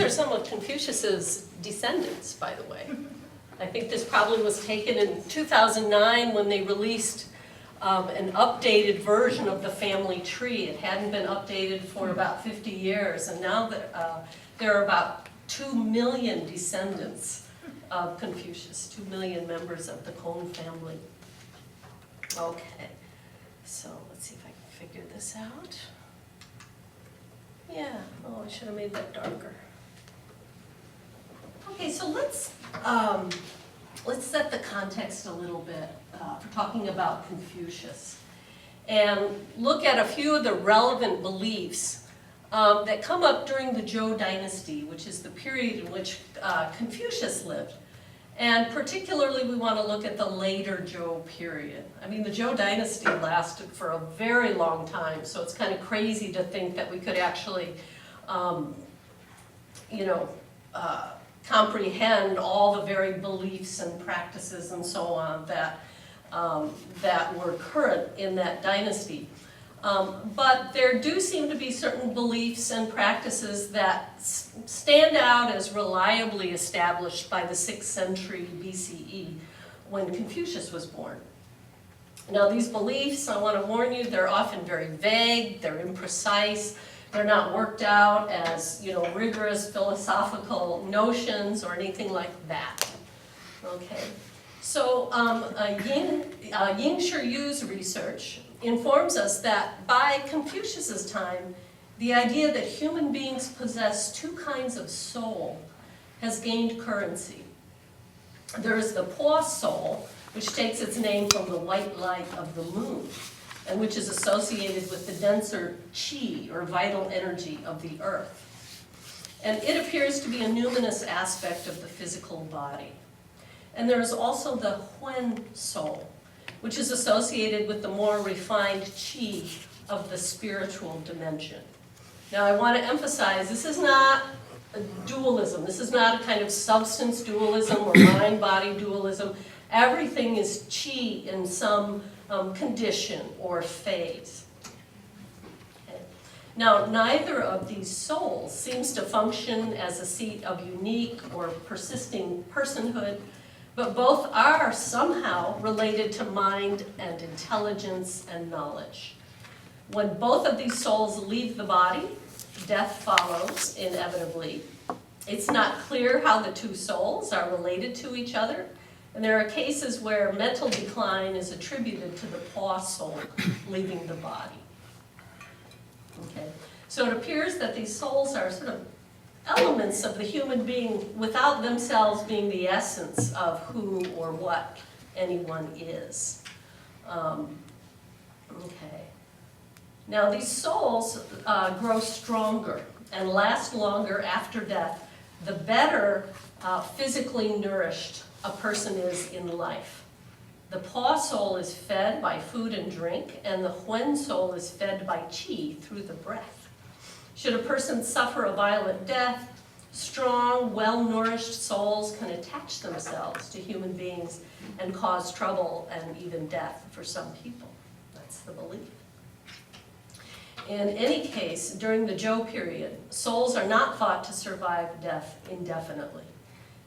are some of Confucius's descendants, by the way. I think this probably was taken in 2009 when they released an updated version of the family tree. It hadn't been updated for about 50 years, and now there are about 2 million descendants of Confucius, 2 million members of the Kong family. Okay, so let's see if I can figure this out. Yeah, oh, I should have made that darker. Okay, so let's set the context a little bit for talking about Confucius and look at a few of the relevant beliefs that come up during the Zhou dynasty, which is the period in which Confucius lived. And particularly we want to look at the later Zhou period. I mean, the Zhou dynasty lasted for a very long time, so it's kind of crazy to think that we could actually, comprehend all the very beliefs and practices and so on that were current in that dynasty. But there do seem to be certain beliefs and practices that stand out as reliably established by the 6th century BCE when Confucius was born. Now these beliefs, I want to warn you, they're often very vague, they're imprecise, they're not worked out as rigorous philosophical notions or anything like that. Okay, so Ying Shiyu's research informs us that by Confucius's time, the idea that human beings possess 2 kinds of soul has gained currency. There is the Po soul, which takes its name from the white light of the moon, and which is associated with the denser qi, or vital energy, of the earth. And it appears to be a numinous aspect of the physical body. And there is also the Huen soul, which is associated with the more refined qi of the spiritual dimension. Now I want to emphasize, this is not a dualism. This is not a kind of substance dualism or mind-body dualism. Everything is qi in some condition or phase. Okay. Now, neither of these souls seems to function as a seat of unique or persisting personhood, but both are somehow related to mind and intelligence and knowledge. When both of these souls leave the body, death follows inevitably. It's not clear how the 2 souls are related to each other, and there are cases where mental decline is attributed to the Po soul leaving the body. Okay. So it appears that these souls are sort of elements of the human being without themselves being the essence of who or what anyone is. Okay. Now these souls grow stronger and last longer after death, the better physically nourished a person is in life. The Po soul is fed by food and drink, and the Huen soul is fed by qi through the breath. Should a person suffer a violent death, strong, well-nourished souls can attach themselves to human beings and cause trouble and even death for some people. That's the belief. In any case, during the Zhou period, souls are not thought to survive death indefinitely.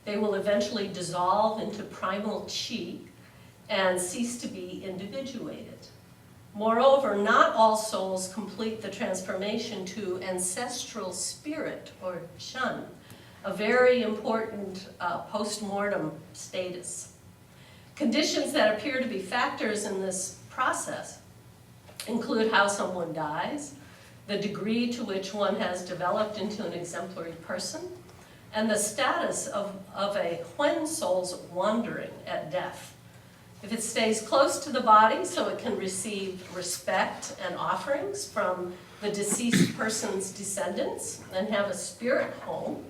They will eventually dissolve into primal qi and cease to be individuated. Moreover, not all souls complete the transformation to ancestral spirit, or shen, a very important post-mortem status. Conditions that appear to be factors in this process include how someone dies, the degree to which one has developed into an exemplary person, and the status of a Huen soul's wandering at death. If it stays close to the body so it can receive respect and offerings from the deceased person's descendants and have a spirit home,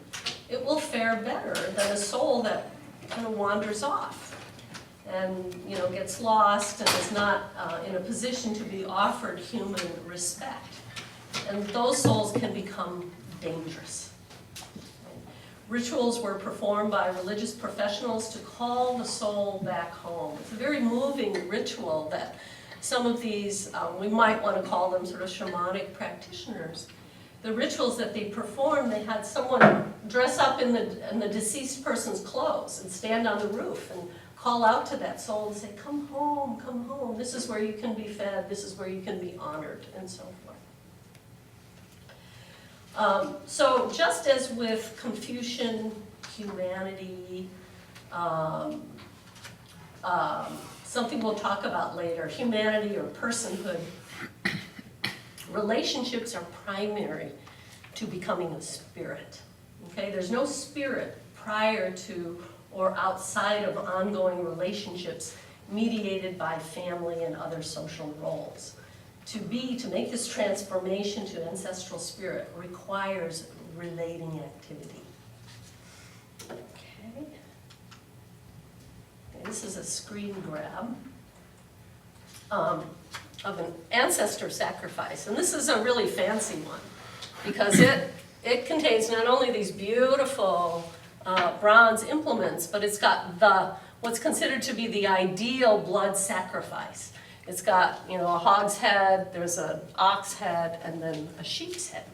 it will fare better than a soul that kind of wanders off and gets lost and is not in a position to be offered human respect. And those souls can become dangerous. Rituals were performed by religious professionals to call the soul back home. It's a very moving ritual that some of these, we might want to call them sort of shamanic practitioners, the rituals that they performed, they had someone dress up in the deceased person's clothes and stand on the roof and call out to that soul and say, come home, this is where you can be fed, this is where you can be honored, and so forth. So just as with Confucian humanity, something we'll talk about later, humanity or personhood, relationships are primary to becoming a spirit. Okay, there's no spirit prior to or outside of ongoing relationships mediated by family and other social roles. To make this transformation to ancestral spirit requires relating activity. Okay. This is a screen grab of an ancestor sacrifice. And this is a really fancy one because it contains not only these beautiful bronze implements, but it's got what's considered to be the ideal blood sacrifice. It's got, a hog's head, there's an ox head, and then a sheep's head.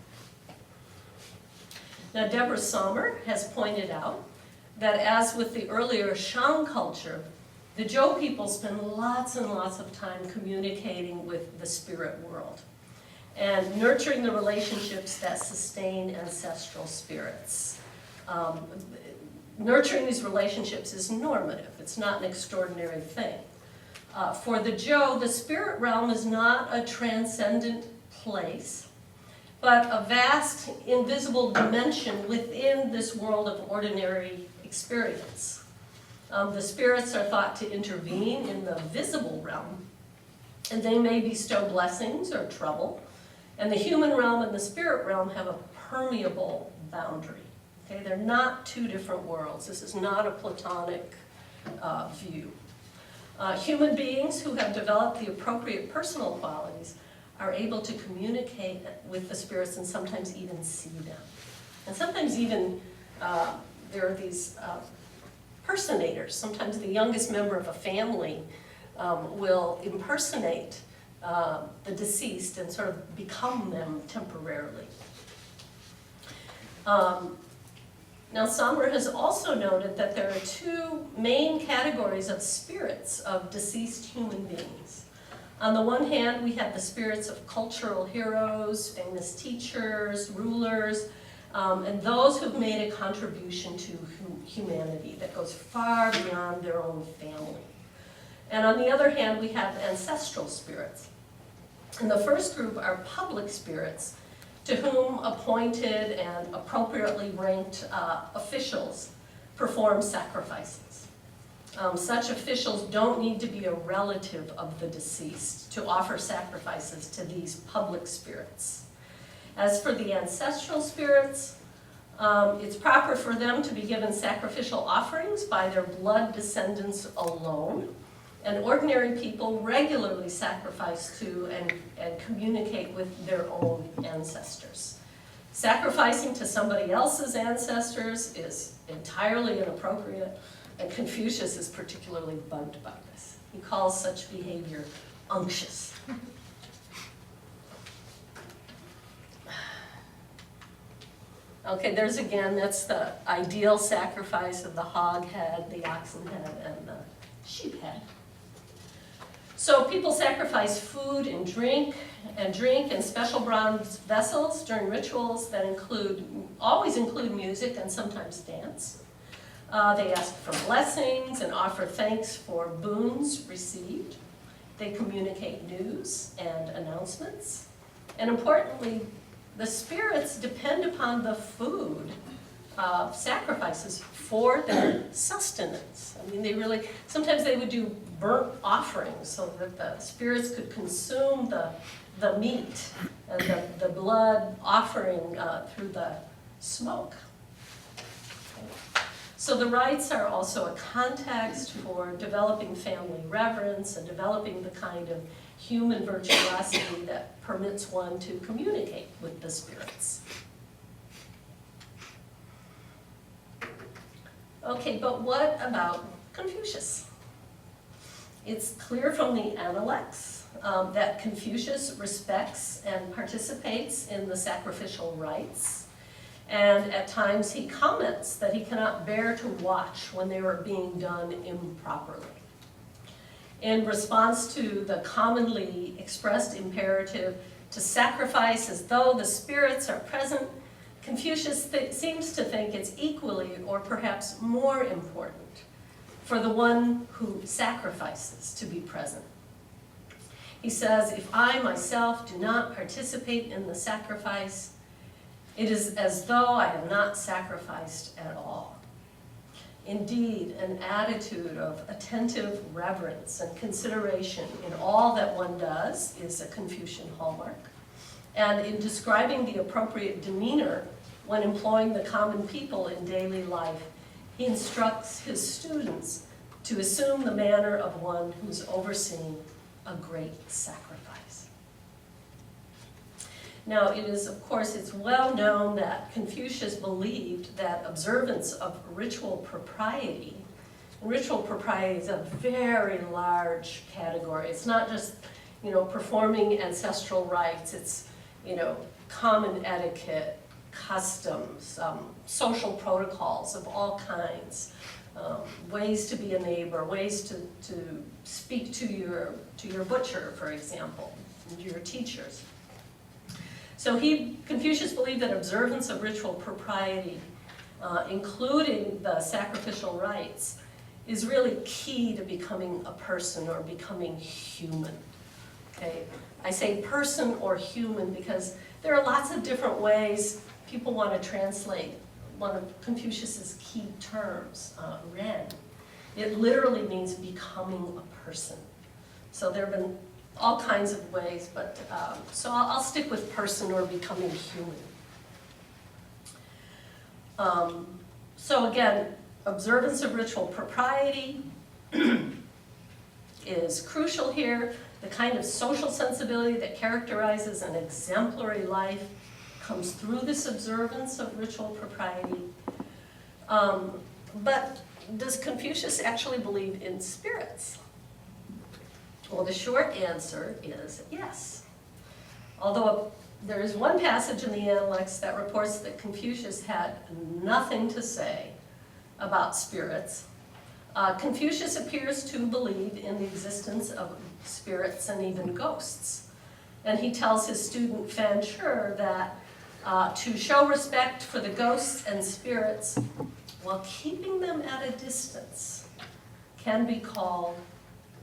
Now, Deborah Sommer has pointed out that as with the earlier Shang culture, the Zhou people spend lots and lots of time communicating with the spirit world and nurturing the relationships that sustain ancestral spirits. Nurturing these relationships is normative. It's not an extraordinary thing. For the Zhou, the spirit realm is not a transcendent place, but a vast, invisible dimension within this world of ordinary experience. The spirits are thought to intervene in the visible realm, and they may bestow blessings or trouble, and the human realm and the spirit realm have a permeable boundary. Okay, they're not two different worlds. This is not a Platonic view. Human beings who have developed the appropriate personal qualities are able to communicate with the spirits and sometimes even see them. And sometimes even there are these personators. Sometimes the youngest member of a family will impersonate the deceased and sort of become them temporarily. Now, Sommer has also noted that there are two main categories of spirits of deceased human beings. On the one hand, we have the spirits of cultural heroes, famous teachers, rulers, and those who've made a contribution to humanity that goes far beyond their own family. And on the other hand, we have ancestral spirits. And the first group are public spirits, to whom appointed and appropriately ranked officials perform sacrifices. Such officials don't need to be a relative of the deceased to offer sacrifices to these public spirits. As for the ancestral spirits, it's proper for them to be given sacrificial offerings by their blood descendants alone. And ordinary people regularly sacrifice to and communicate with their own ancestors. Sacrificing to somebody else's ancestors is entirely inappropriate, and Confucius is particularly bugged by this. He calls such behavior unctuous. Okay, there's again, that's the ideal sacrifice of the hog head, the oxen head, and the sheep head. So people sacrifice food and drink in special bronze vessels during rituals that always include music and sometimes dance. They ask for blessings and offer thanks for boons received. They communicate news and announcements. And importantly, the spirits depend upon the food sacrifices for their sustenance. I mean, sometimes they would do burnt offerings so that the spirits could consume the meat and the blood offering through the smoke. Okay. So the rites are also a context for developing family reverence and developing the kind of human virtuosity that permits one to communicate with the spirits. Okay, but what about Confucius? It's clear from the Analects that Confucius respects and participates in the sacrificial rites. And at times he comments that he cannot bear to watch when they were being done improperly. In response to the commonly expressed imperative to sacrifice as though the spirits are present, Confucius seems to think it's equally or perhaps more important for the one who sacrifices to be present. He says, if I myself do not participate in the sacrifice, it is as though I have not sacrificed at all. Indeed, an attitude of attentive reverence and consideration in all that one does is a Confucian hallmark. And in describing the appropriate demeanor when employing the common people in daily life, he instructs his students to assume the manner of one who's overseeing a great sacrifice. Now, it is, of course, it's well known that Confucius believed that observance of ritual propriety, and ritual propriety is a very large category. It's not just, performing ancestral rites. It's, common etiquette, customs, social protocols of all kinds, ways to be a neighbor, ways to speak to your butcher, for example, and your teachers. So Confucius believed that observance of ritual propriety, including the sacrificial rites, is really key to becoming a person or becoming human. Okay? I say person or human because there are lots of different ways people want to translate one of Confucius's key terms, ren. It literally means becoming a person. So there have been all kinds of ways, but so I'll stick with person or becoming human. So again, observance of ritual propriety is crucial here. The kind of social sensibility that characterizes an exemplary life comes through this observance of ritual propriety. But does Confucius actually believe in spirits? Well, the short answer is yes. Although there is one passage in the Analects that reports that Confucius had nothing to say about spirits, Confucius appears to believe in the existence of spirits and even ghosts. And he tells his student Fan Shi that to show respect for the ghosts and spirits while keeping them at a distance can be called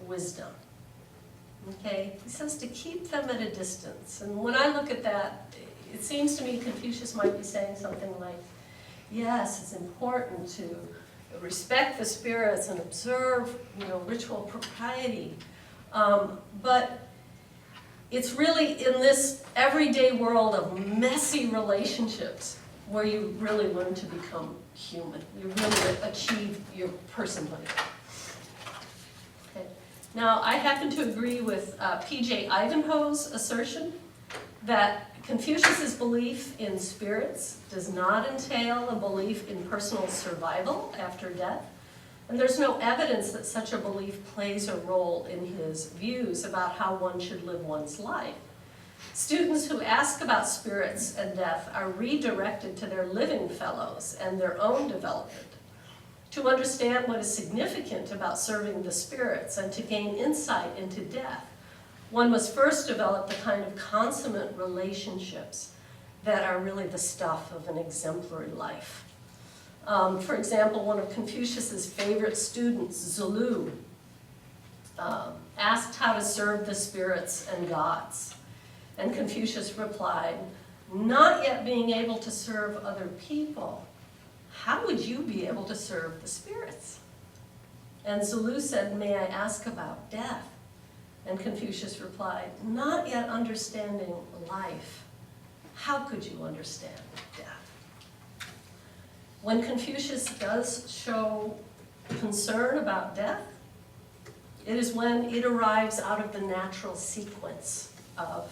wisdom. Okay? He says to keep them at a distance. And when I look at that, it seems to me Confucius might be saying something like, yes, it's important to respect the spirits and observe, ritual propriety. But it's really in this everyday world of messy relationships where you really learn to become human. You really achieve your personhood. Okay. Now, I happen to agree with P.J. Ivanhoe's assertion that Confucius's belief in spirits does not entail a belief in personal survival after death, and there's no evidence that such a belief plays a role in his views about how one should live one's life. Students who ask about spirits and death are redirected to their living fellows and their own development. To understand what is significant about serving the spirits and to gain insight into death, one must first develop the kind of consummate relationships that are really the stuff of an exemplary life. For example, one of Confucius's favorite students, Zulu, asked how to serve the spirits and gods. And Confucius replied, not yet being able to serve other people, how would you be able to serve the spirits? And Zulu said, may I ask about death? And Confucius replied, not yet understanding life, how could you understand death? When Confucius does show concern about death, it is when it arrives out of the natural sequence of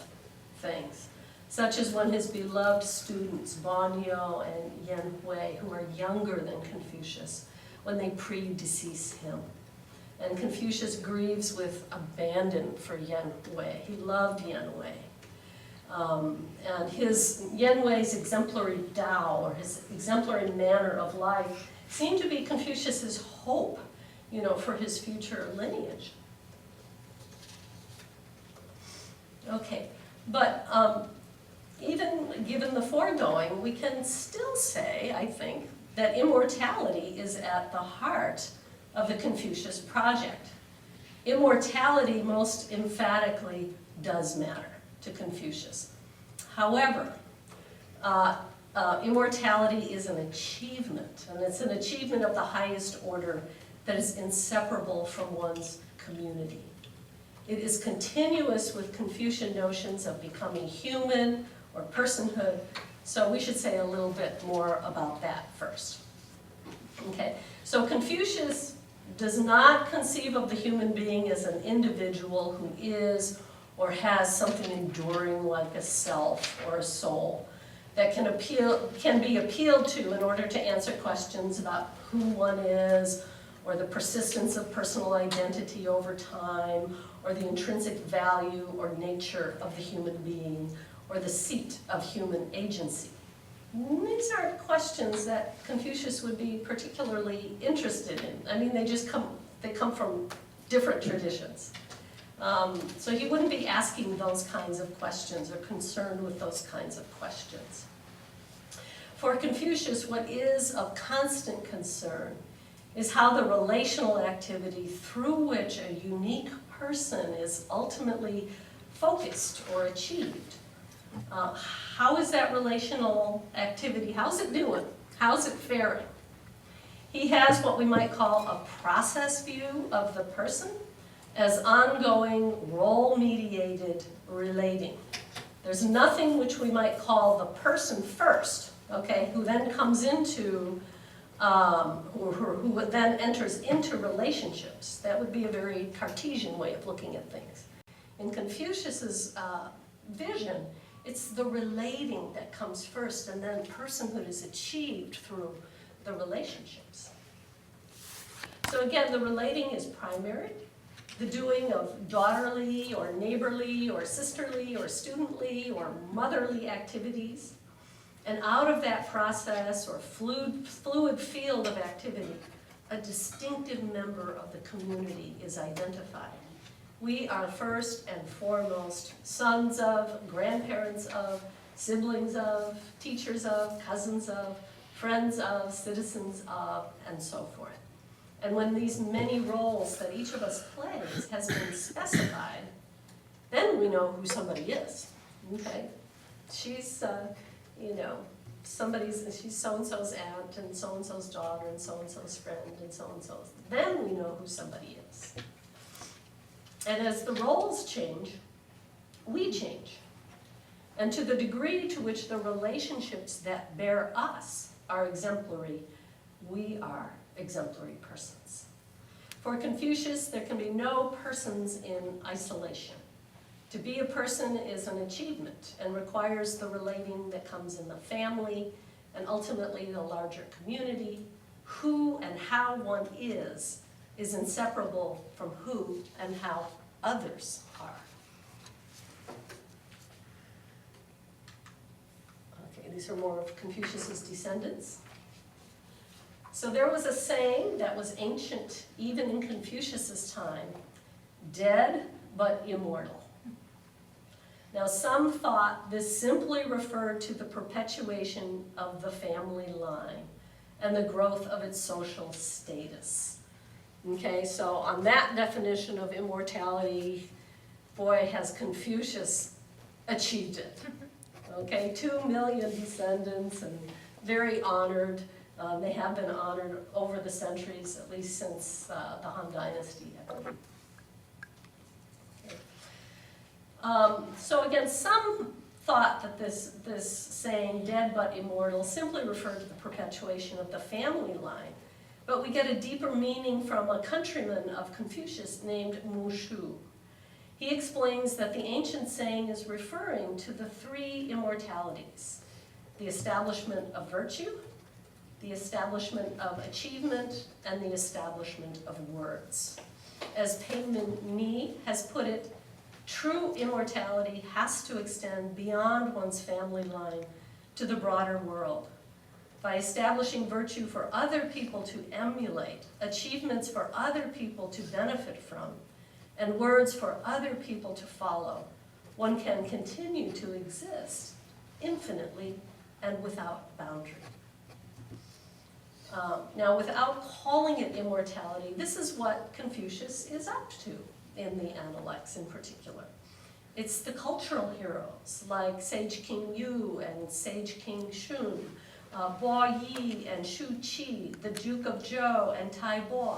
things, such as when his beloved students, Banyo and Yan Hui, who are younger than Confucius, when they predecease him. And Confucius grieves with abandon for Yen Wei. He loved Yen Wei. And his Yen Wei's exemplary Tao, or his exemplary manner of life, seemed to be Confucius's hope, for his future lineage. Okay, but even given the foregoing, we can still say, I think, that immortality is at the heart of the Confucius project. Immortality most emphatically does matter to Confucius. However, immortality is an achievement, and it's an achievement of the highest order that is inseparable from one's community. It is continuous with Confucian notions of becoming human or personhood, so we should say a little bit more about that first. Okay, so Confucius does not conceive of the human being as an individual who is or has something enduring like a self or a soul that can be appealed to in order to answer questions about who one is, or the persistence of personal identity over time, or the intrinsic value or nature of the human being, or the seat of human agency. These are questions that Confucius would be particularly interested in. I mean, they come from different traditions. So he wouldn't be asking those kinds of questions or concerned with those kinds of questions. For Confucius, what is of constant concern is how the relational activity through which a unique person is ultimately focused or achieved. How is that relational activity, how's it doing? How's it faring? He has what we might call a process view of the person as ongoing, role-mediated relating. There's nothing which we might call the person first, okay, who then comes into, who then enters into relationships. That would be a very Cartesian way of looking at things. In Confucius's vision, it's the relating that comes first, and then personhood is achieved through the relationships. So again, the relating is primary, the doing of daughterly or neighborly or sisterly or studently or motherly activities. And out of that process or fluid field of activity, a distinctive member of the community is identified. We are first and foremost sons of, grandparents of, siblings of, teachers of, cousins of, friends of, citizens of, and so forth. And when these many roles that each of us plays has been specified, then we know who somebody is, okay? She's, she's so-and-so's aunt, and so-and-so's daughter, and so-and-so's friend, and so-and-so's. Then we know who somebody is. And as the roles change, we change. And to the degree to which the relationships that bear us are exemplary, we are exemplary persons. For Confucius, there can be no persons in isolation. To be a person is an achievement and requires the relating that comes in the family and ultimately the larger community. Who and how one is inseparable from who and how others are. Okay, these are more of Confucius's descendants. So there was a saying that was ancient even in Confucius's time, dead but immortal. Now some thought this simply referred to the perpetuation of the family line and the growth of its social status. Okay, so on that definition of immortality, boy, has Confucius achieved it. Okay, 2 million descendants and very honored. They have been honored over the centuries, at least since the Han Dynasty, I believe. Okay. So again, some thought that this saying, dead but immortal, simply referred to the perpetuation of the family line. But we get a deeper meaning from a countryman of Confucius named Mu Shu. He explains that the ancient saying is referring to the 3 immortalities: the establishment of virtue, the establishment of achievement, and the establishment of words. As Pei-Min has put it, true immortality has to extend beyond one's family line to the broader world. By establishing virtue for other people to emulate, achievements for other people to benefit from, and words for other people to follow, one can continue to exist infinitely and without boundary. Now, without calling it immortality, this is what Confucius is up to in the Analects in particular. It's the cultural heroes like Sage King Yu and Sage King Shun, Bo Yi and Shu Qi, the Duke of Zhou and Tai Bo,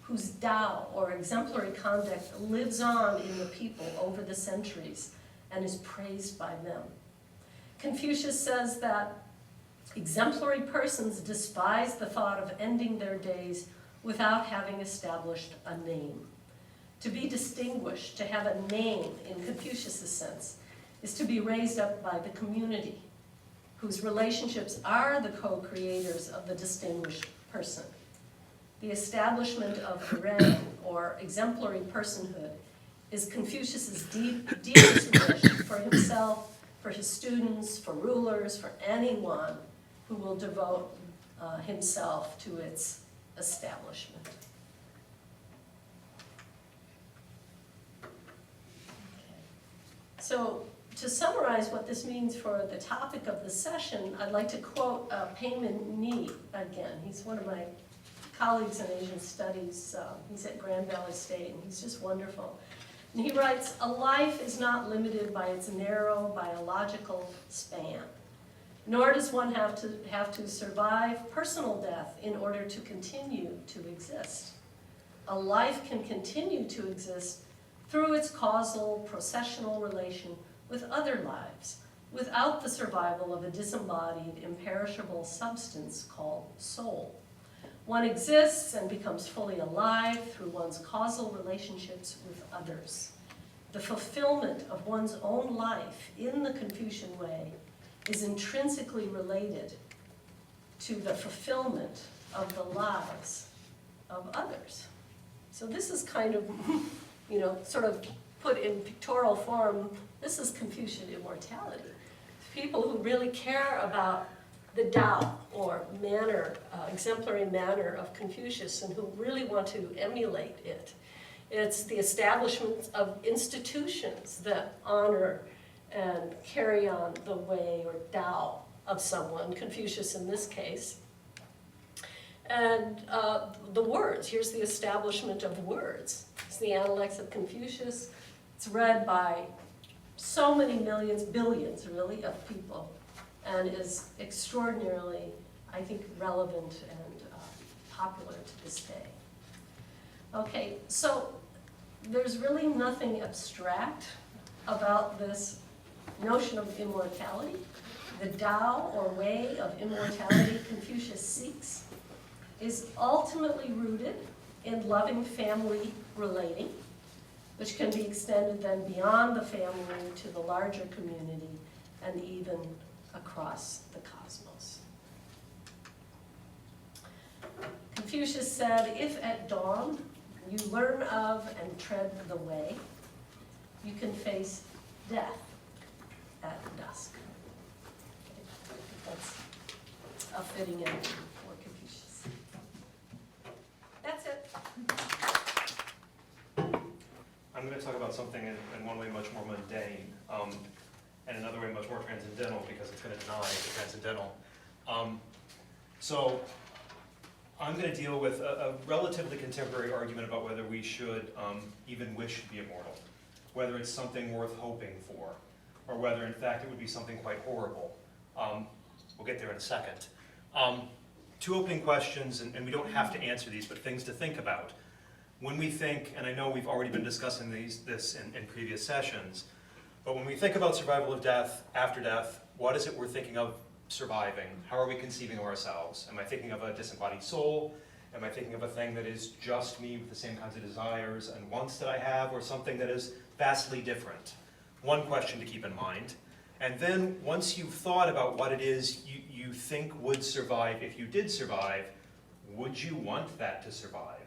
whose Tao, or exemplary conduct, lives on in the people over the centuries and is praised by them. Confucius says that exemplary persons despise the thought of ending their days without having established a name. To be distinguished, to have a name in Confucius' sense, is to be raised up by the community, whose relationships are the co-creators of the distinguished person. The establishment of ren, or exemplary personhood, is Confucius' deepest wish for himself, for his students, for rulers, for anyone who will devote himself to its establishment. So, to summarize what this means for the topic of the session, I'd like to quote Pei-Min again. He's one of my colleagues in Asian Studies. He's at Grand Valley State, and he's just wonderful. And he writes, "A life is not limited by its narrow biological span, nor does one have to survive personal death in order to continue to exist. A life can continue to exist through its causal, processional relation with other lives, without the survival of a disembodied, imperishable substance called soul. One exists and becomes fully alive through one's causal relationships with others. The fulfillment of one's own life in the Confucian way is intrinsically related to the fulfillment of the lives of others." So this is kind of, sort of put in pictorial form, this is Confucian immortality. People who really care about the Tao, or manner, exemplary manner of Confucius, and who really want to emulate it. It's the establishment of institutions that honor and carry on the way or Tao of someone, Confucius in this case. And the words, here's the establishment of words. It's the Analects of Confucius. It's read by so many millions, billions really, of people, and is extraordinarily, I think, relevant and popular to this day. Okay, so there's really nothing abstract about this notion of immortality. The Tao, or way of immortality Confucius seeks, is ultimately rooted in loving family relating, which can be extended then beyond the family to the larger community and even across the cosmos. Confucius said, "If at dawn you learn of and tread the way, you can face death at dusk." Okay, I think that's a fitting ending for Confucius. That's it. I'm going to talk about something in one way much more mundane, and another way much more transcendental, because it's going to deny the transcendental. So I'm going to deal with a relatively contemporary argument about whether we should even wish to be immortal, whether it's something worth hoping for, or whether in fact it would be something quite horrible. We'll get there in a second. Two opening questions, and we don't have to answer these, but things to think about. When we think, and I know we've already been discussing this in previous sessions, but when we think about survival of death, after death, what is it we're thinking of surviving? How are we conceiving of ourselves? Am I thinking of a disembodied soul? Am I thinking of a thing that is just me with the same kinds of desires and wants that I have, or something that is vastly different? One question to keep in mind. And then once you've thought about what it is you think would survive if you did survive, would you want that to survive?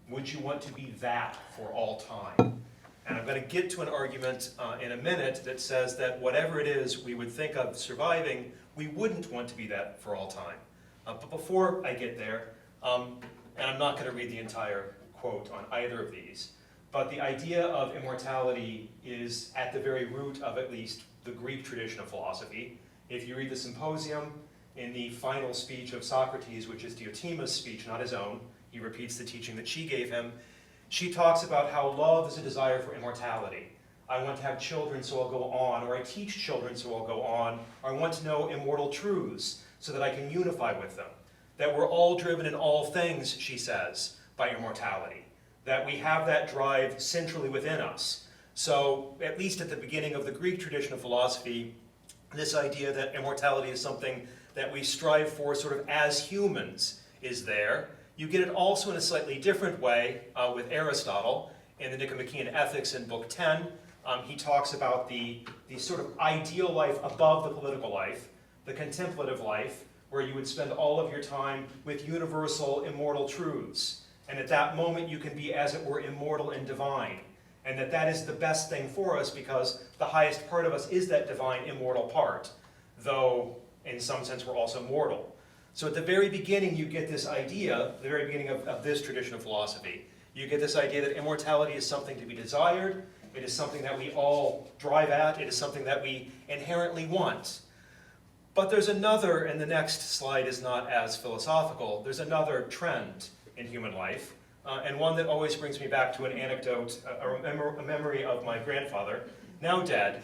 Would you want to be that for all time? And I'm going to get to an argument in a minute that says that whatever it is we would think of surviving, we wouldn't want to be that for all time. But before I get there, and I'm not going to read the entire quote on either of these, but the idea of immortality is at the very root of at least the Greek tradition of philosophy. If you read the Symposium, in the final speech of Socrates, which is Diotima's speech, not his own, he repeats the teaching that she gave him. She talks about how love is a desire for immortality. I want to have children so I'll go on, or I teach children so I'll go on, or I want to know immortal truths so that I can unify with them. That we're all driven in all things, she says, by immortality. That we have that drive centrally within us. So, at least at the beginning of the Greek tradition of philosophy, this idea that immortality is something that we strive for sort of as humans is there. You get it also in a slightly different way with Aristotle in the Nicomachean Ethics in Book 10. He talks about the sort of ideal life above the political life, the contemplative life, where you would spend all of your time with universal immortal truths. And at that moment you can be, as it were, immortal and divine. And that is the best thing for us because the highest part of us is that divine immortal part, though in some sense we're also mortal. So at the very beginning you get this idea, the very beginning of this tradition of philosophy, you get this idea that immortality is something to be desired, it is something that we all drive at, it is something that we inherently want. But there's another, and the next slide is not as philosophical, there's another trend in human life, and one that always brings me back to an anecdote, a memory of my grandfather, now dead.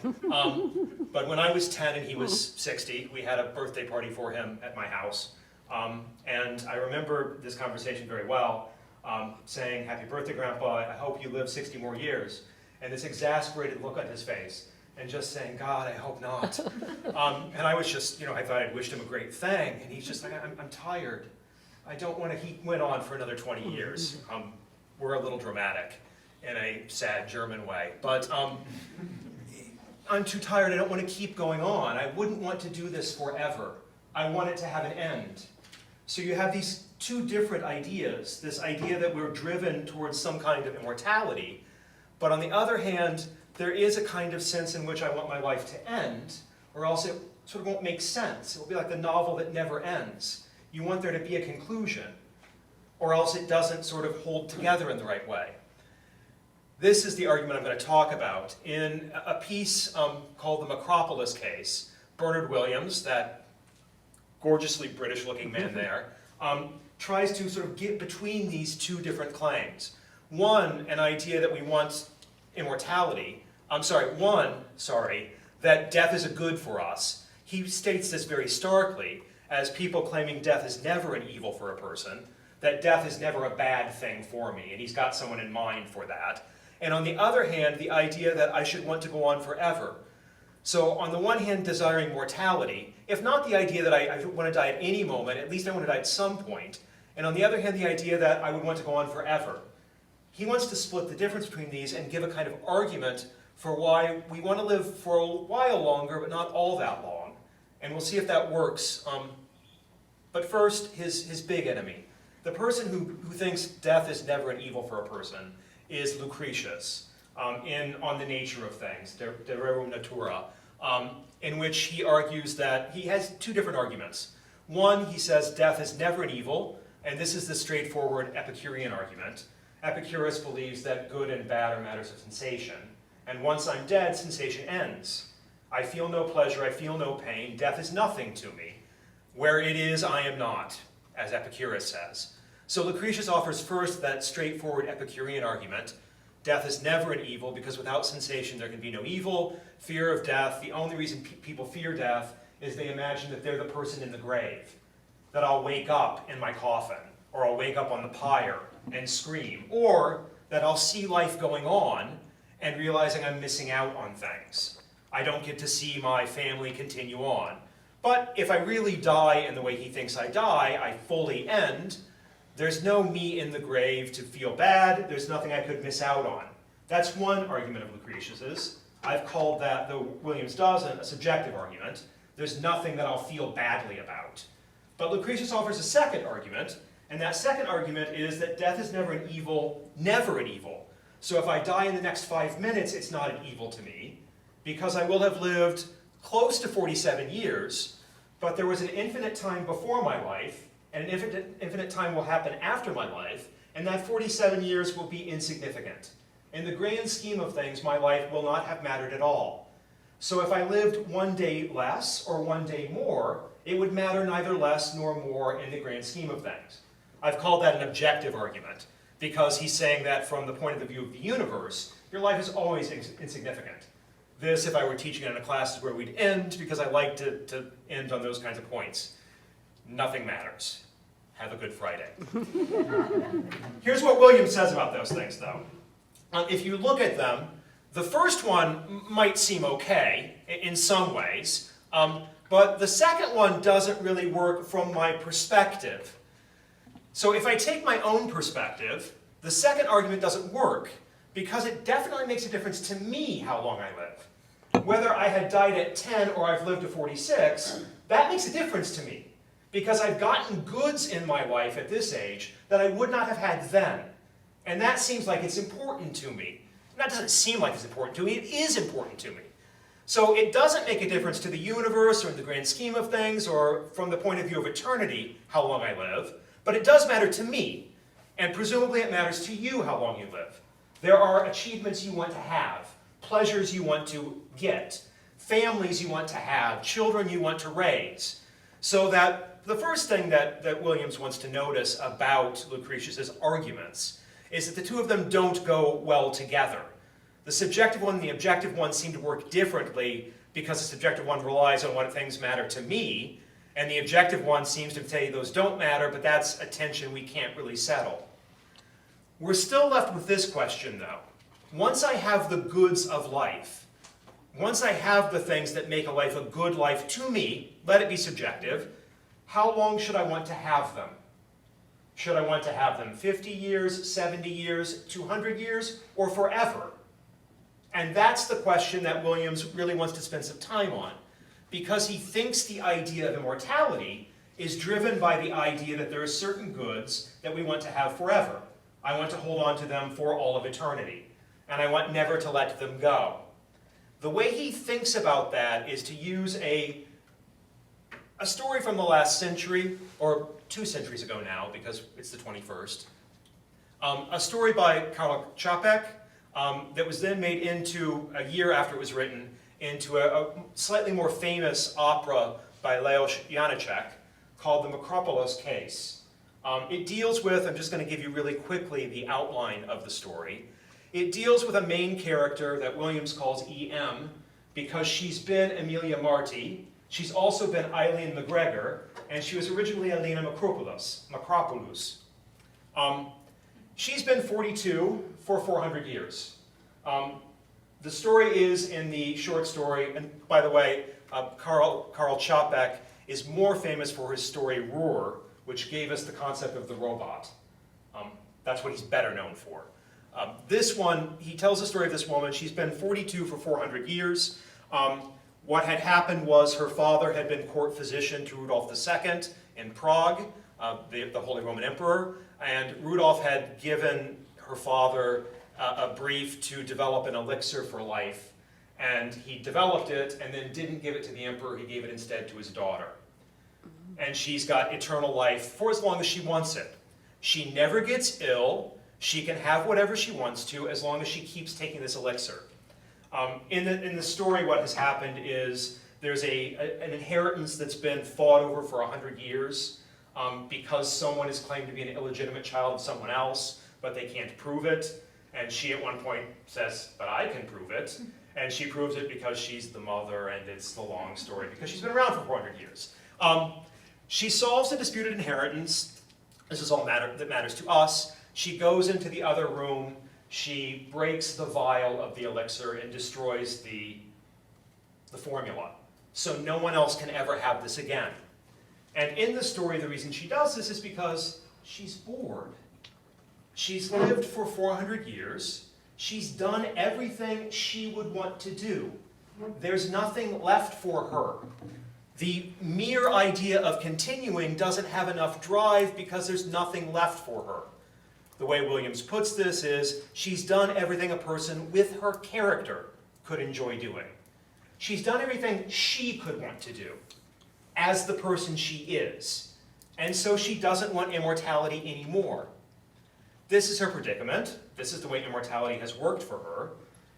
But when I was 10 and he was 60, we had a birthday party for him at my house. And I remember this conversation very well, saying, "Happy birthday, Grandpa, I hope you live 60 more years." And this exasperated look on his face, and just saying, "God, I hope not." And I was just, I thought I'd wished him a great thing, and he's just like, I'm tired. I don't want to, he went on for another 20 years. We're a little dramatic in a sad German way, but I'm too tired, I don't want to keep going on. I wouldn't want to do this forever. I want it to have an end. So you have these two different ideas, this idea that we're driven towards some kind of immortality, but on the other hand, there is a kind of sense in which I want my life to end, or else it sort of won't make sense. It will be like the novel that never ends. You want there to be a conclusion, or else it doesn't sort of hold together in the right way. This is the argument I'm going to talk about. In a piece called The Macropolis Case, Bernard Williams, that gorgeously British-looking man there, tries to sort of get between these two different claims. One, an idea that we want immortality. That death is a good for us. He states this very starkly as people claiming death is never an evil for a person, that death is never a bad thing for me, and he's got someone in mind for that. And on the other hand, the idea that I should want to go on forever. So on the one hand, desiring mortality, if not the idea that I want to die at any moment, at least I want to die at some point. And on the other hand, the idea that I would want to go on forever. He wants to split the difference between these and give a kind of argument for why we want to live for a while longer, but not all that long. And we'll see if that works. But first, his big enemy. The person who thinks death is never an evil for a person is Lucretius, On the Nature of Things, De Rerum Natura, in which he argues that he has two different arguments. One, he says death is never an evil, and this is the straightforward Epicurean argument. Epicurus believes that good and bad are matters of sensation, and once I'm dead, sensation ends. I feel no pleasure, I feel no pain, death is nothing to me. Where it is, I am not, as Epicurus says. So Lucretius offers first that straightforward Epicurean argument. Death is never an evil because without sensation there can be no evil. Fear of death, the only reason people fear death is they imagine that they're the person in the grave. That I'll wake up in my coffin, or I'll wake up on the pyre and scream, or that I'll see life going on and realizing I'm missing out on things. I don't get to see my family continue on. But if I really die in the way he thinks I die, I fully end, there's no me in the grave to feel bad, there's nothing I could miss out on. That's one argument of Lucretius's. I've called that, though Williams doesn't, a subjective argument. There's nothing that I'll feel badly about. But Lucretius offers a second argument, And that second argument is that death is never an evil, never an evil. So if I die in the next 5 minutes, it's not an evil to me, because I will have lived close to 47 years, but there was an infinite time before my life, and an infinite time will happen after my life, and that 47 years will be insignificant. In the grand scheme of things, my life will not have mattered at all. So if I lived 1 day less or 1 day more, it would matter neither less nor more in the grand scheme of things. I've called that an objective argument, because he's saying that from the point of view of the universe, your life is always insignificant. This, if I were teaching it in a class, is where we'd end, because I like to end on those kinds of points. Nothing matters. Have a good Friday. Here's what Williams says about those things, though. If you look at them, the first one might seem okay in some ways, but the second one doesn't really work from my perspective. So if I take my own perspective, the second argument doesn't work, because it definitely makes a difference to me how long I live. Whether I had died at 10 or I've lived to 46, that makes a difference to me, because I've gotten goods in my life at this age that I would not have had then. And that seems like it's important to me. That doesn't seem like it's important to me, it is important to me. So it doesn't make a difference to the universe or in the grand scheme of things or from the point of view of eternity how long I live, but it does matter to me, and presumably it matters to you how long you live. There are achievements you want to have, pleasures you want to get, families you want to have, children you want to raise. So that the first thing that Williams wants to notice about Lucretius's arguments is that the two of them don't go well together. The subjective one and the objective one seem to work differently, because the subjective one relies on what things matter to me, and the objective one seems to say those don't matter, but that's a tension we can't really settle. We're still left with this question, though. Once I have the goods of life, once I have the things that make a life a good life to me, let it be subjective, how long should I want to have them? Should I want to have them 50 years, 70 years, 200 years, or forever? And that's the question that Williams really wants to spend some time on, because he thinks the idea of immortality is driven by the idea that there are certain goods that we want to have forever. I want to hold on to them for all of eternity, and I want never to let them go. The way he thinks about that is to use a story from the last century, or 2 centuries ago now, because it's the 21st. A story by Karl Čapek that was then made into, a year after it was written, into a slightly more famous opera by Leos Janáček called The Micropolis Case. It deals with, I'm just going to give you really quickly the outline of the story. It deals with a main character that Williams calls E.M. because she's been Emilia Marti. She's also been Eileen McGregor, and she was originally Elena Macropoulos. She's been 42 for 400 years. The story is in the short story, and by the way, Karl Čapek is more famous for his story Ruhr, which gave us the concept of the robot. That's what he's better known for. This one, he tells the story of this woman. She's been 42 for 400 years. What had happened was her father had been court physician to Rudolf II in Prague, the Holy Roman Emperor, and Rudolf had given her father a brief to develop an elixir for life, and he developed it and then didn't give it to the emperor, he gave it instead to his daughter. And she's got eternal life for as long as she wants it. She never gets ill, she can have whatever she wants to as long as she keeps taking this elixir. In the story, what has happened is there's an inheritance that's been fought over for 100 years because someone is claimed to be an illegitimate child of someone else, but they can't prove it. And she at one point says, but I can prove it. And she proves it because she's the mother, and it's the long story, because she's been around for 400 years. She solves the disputed inheritance. This is all that matters to us. She goes into the other room. She breaks the vial of the elixir and destroys the formula. So no one else can ever have this again. And in the story, the reason she does this is because she's bored. She's lived for 400 years. She's done everything she would want to do. There's nothing left for her. The mere idea of continuing doesn't have enough drive because there's nothing left for her. The way Williams puts this is, she's done everything a person with her character could enjoy doing. She's done everything she could want to do as the person she is. And so she doesn't want immortality anymore. This is her predicament. This is the way immortality has worked for her.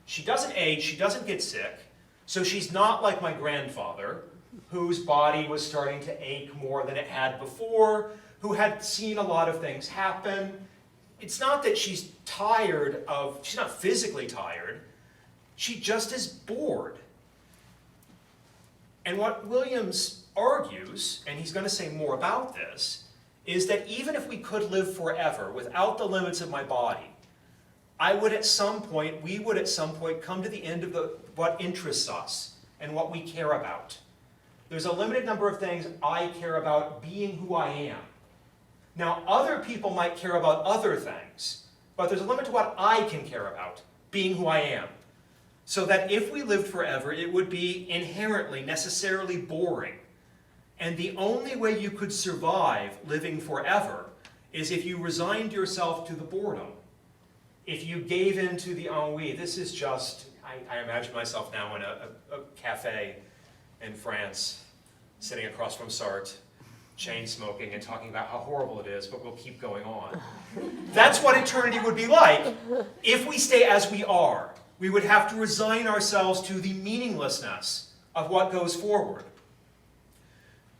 She doesn't age, she doesn't get sick, so she's not like my grandfather, whose body was starting to ache more than it had before, who had seen a lot of things happen. It's not that she's she's not physically tired, she just is bored. And what Williams argues, and he's going to say more about this, is that even if we could live forever without the limits of my body, we would at some point come to the end of what interests us and what we care about. There's a limited number of things I care about being who I am. Now, other people might care about other things, but there's a limit to what I can care about, being who I am. So that if we lived forever, it would be inherently, necessarily boring. And the only way you could survive living forever is if you resigned yourself to the boredom. If you gave in to the ennui. This is just, I imagine myself now in a cafe in France, sitting across from Sartre, chain smoking and talking about how horrible it is, but we'll keep going on. That's what eternity would be like if we stay as we are. We would have to resign ourselves to the meaninglessness of what goes forward.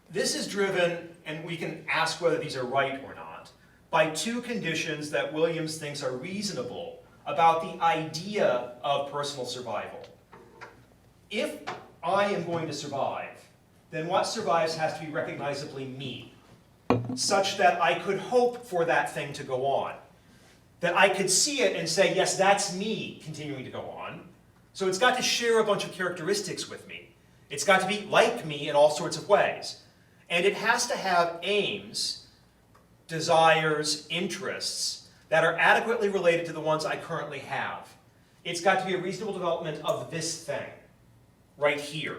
This is driven, and we can ask whether these are right or not, by two conditions that Williams thinks are reasonable about the idea of personal survival. If I am going to survive, then what survives has to be recognizably me, such that I could hope for that thing to go on. That I could see it and say, yes, that's me continuing to go on. So it's got to share a bunch of characteristics with me. It's got to be like me in all sorts of ways. And it has to have aims, desires, interests that are adequately related to the ones I currently have. It's got to be a reasonable development of this thing, right here.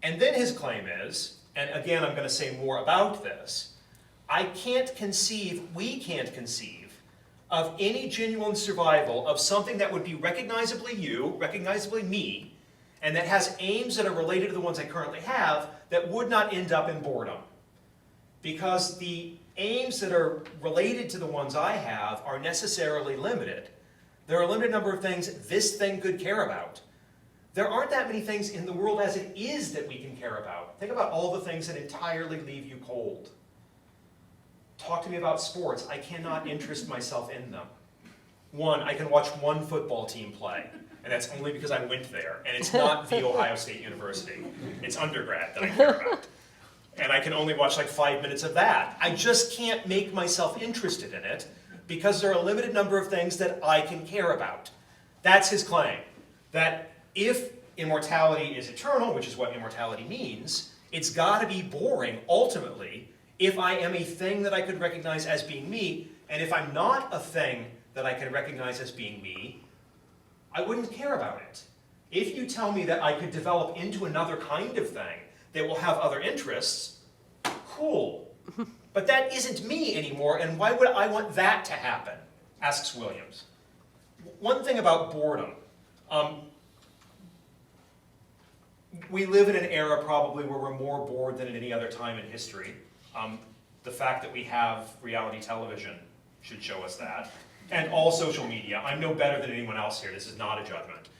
And then his claim is, and again I'm going to say more about this, we can't conceive of any genuine survival of something that would be recognizably you, recognizably me, and that has aims that are related to the ones I currently have that would not end up in boredom. Because the aims that are related to the ones I have are necessarily limited. There are a limited number of things this thing could care about. There aren't that many things in the world as it is that we can care about. Think about all the things that entirely leave you cold. Talk to me about sports. I cannot interest myself in them. One, I can watch one football team play, and that's only because I went there, and it's not the Ohio State University. It's undergrad that I care about. And I can only watch like 5 minutes of that. I just can't make myself interested in it because there are a limited number of things that I can care about. That's his claim, that if immortality is eternal, which is what immortality means, it's got to be boring, ultimately, if I am a thing that I could recognize as being me, and if I'm not a thing that I can recognize as being me, I wouldn't care about it. If you tell me that I could develop into another kind of thing that will have other interests, cool. But that isn't me anymore, and why would I want that to happen? Asks Williams. One thing about boredom. We live in an era probably where we're more bored than at any other time in history. The fact that we have reality television should show us that. And all social media. I'm no better than anyone else here. This is not a judgment.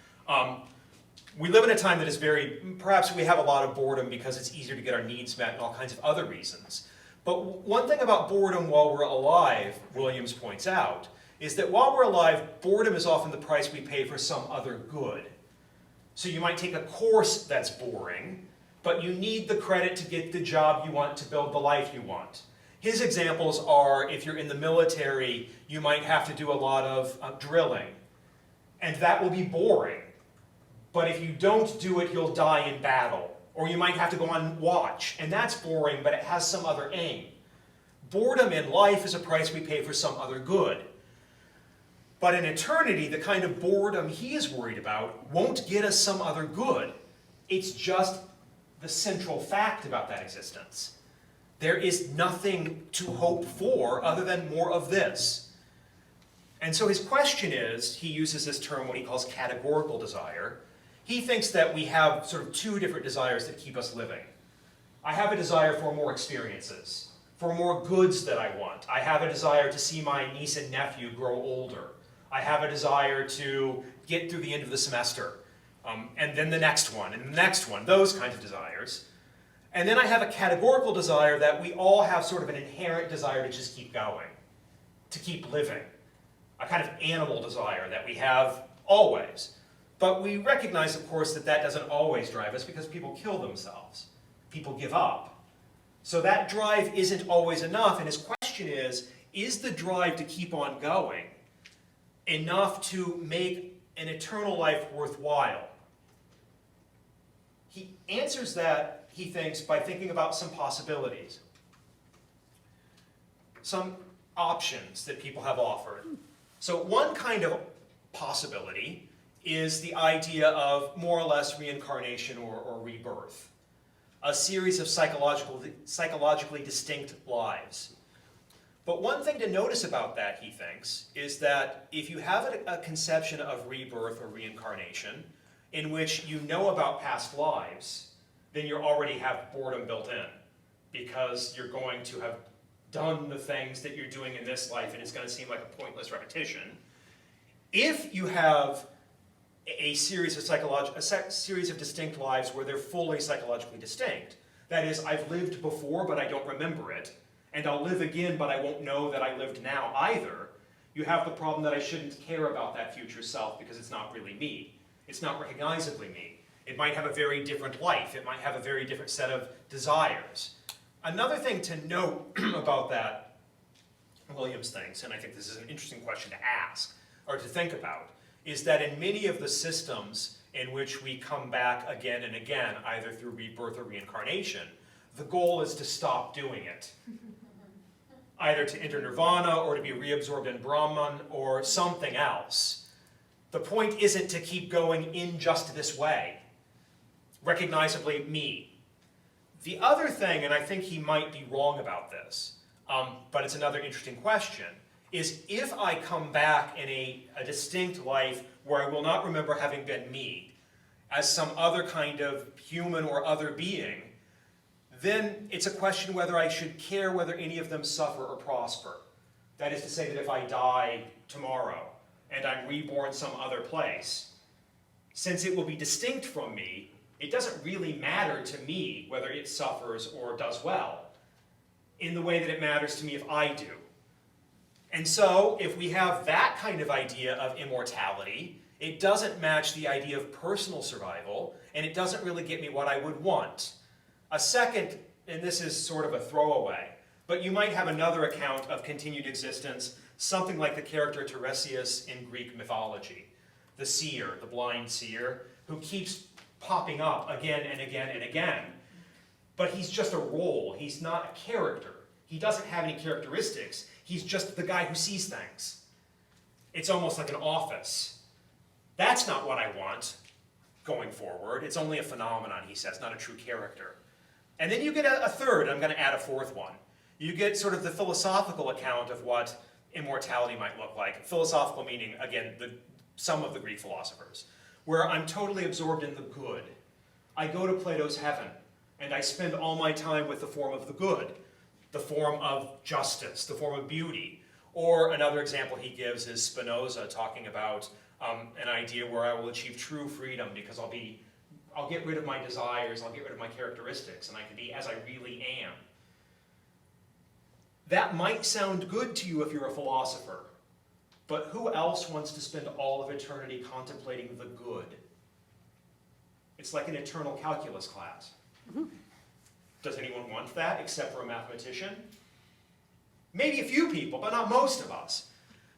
We live in a time that is perhaps we have a lot of boredom because it's easier to get our needs met and all kinds of other reasons. But one thing about boredom while we're alive, Williams points out, is that while we're alive, boredom is often the price we pay for some other good. So you might take a course that's boring, but you need the credit to get the job you want to build the life you want. His examples are, if you're in the military, you might have to do a lot of drilling. And that will be boring. But if you don't do it, you'll die in battle. Or you might have to go on watch, and that's boring, but it has some other aim. Boredom in life is a price we pay for some other good. But in eternity, the kind of boredom he is worried about won't get us some other good. It's just the central fact about that existence. There is nothing to hope for other than more of this. And so his question is, he uses this term, what he calls categorical desire. He thinks that we have sort of two different desires that keep us living. I have a desire for more experiences, for more goods that I want. I have a desire to see my niece and nephew grow older. I have a desire to get through the end of the semester, and then the next one, and the next one, those kinds of desires. And then I have a categorical desire that we all have sort of an inherent desire to just keep going, to keep living. A kind of animal desire that we have always. But we recognize, of course, that that doesn't always drive us because people kill themselves. People give up. So that drive isn't always enough, and his question is the drive to keep on going enough to make an eternal life worthwhile? He answers that, he thinks, by thinking about some possibilities, some options that people have offered. So one kind of possibility is the idea of more or less reincarnation or rebirth, a series of psychologically distinct lives. But one thing to notice about that, he thinks, is that if you have a conception of rebirth or reincarnation in which you know about past lives, then you already have boredom built in, because you're going to have done the things that you're doing in this life, and it's going to seem like a pointless repetition. If you have a series of distinct lives where they're fully psychologically distinct, that is, I've lived before but I don't remember it, and I'll live again but I won't know that I lived now either, you have the problem that I shouldn't care about that future self because it's not really me. It's not recognizably me. It might have a very different life. It might have a very different set of desires. Another thing to note about that, Williams thinks, and I think this is an interesting question to ask, or to think about, is that in many of the systems in which we come back again and again, either through rebirth or reincarnation, the goal is to stop doing it. Either to enter nirvana, or to be reabsorbed in Brahman, or something else. The point isn't to keep going in just this way. Recognizably me. The other thing, and I think he might be wrong about this, but it's another interesting question, is if I come back in a distinct life where I will not remember having been me, as some other kind of human or other being, then it's a question whether I should care whether any of them suffer or prosper. That is to say that if I die tomorrow and I'm reborn some other place, since it will be distinct from me, it doesn't really matter to me whether it suffers or does well, in the way that it matters to me if I do. And so, if we have that kind of idea of immortality, it doesn't match the idea of personal survival, and it doesn't really get me what I would want. A second, and this is sort of a throwaway, but you might have another account of continued existence, something like the character Tiresias in Greek mythology, the seer, the blind seer, who keeps popping up again and again and again. But he's just a role, he's not a character. He doesn't have any characteristics, he's just the guy who sees things. It's almost like an office. That's not what I want going forward. It's only a phenomenon, he says, not a true character. And then you get a third, I'm going to add a fourth one. You get sort of the philosophical account of what immortality might look like. Philosophical meaning, again, some of the Greek philosophers, where I'm totally absorbed in the good. I go to Plato's heaven, and I spend all my time with the form of the good, the form of justice, the form of beauty. Or another example he gives is Spinoza talking about an idea where I will achieve true freedom because I'll get rid of my desires, I'll get rid of my characteristics, and I can be as I really am. That might sound good to you if you're a philosopher, but who else wants to spend all of eternity contemplating the good? It's like an eternal calculus class. Does anyone want that except for a mathematician? Maybe a few people, but not most of us.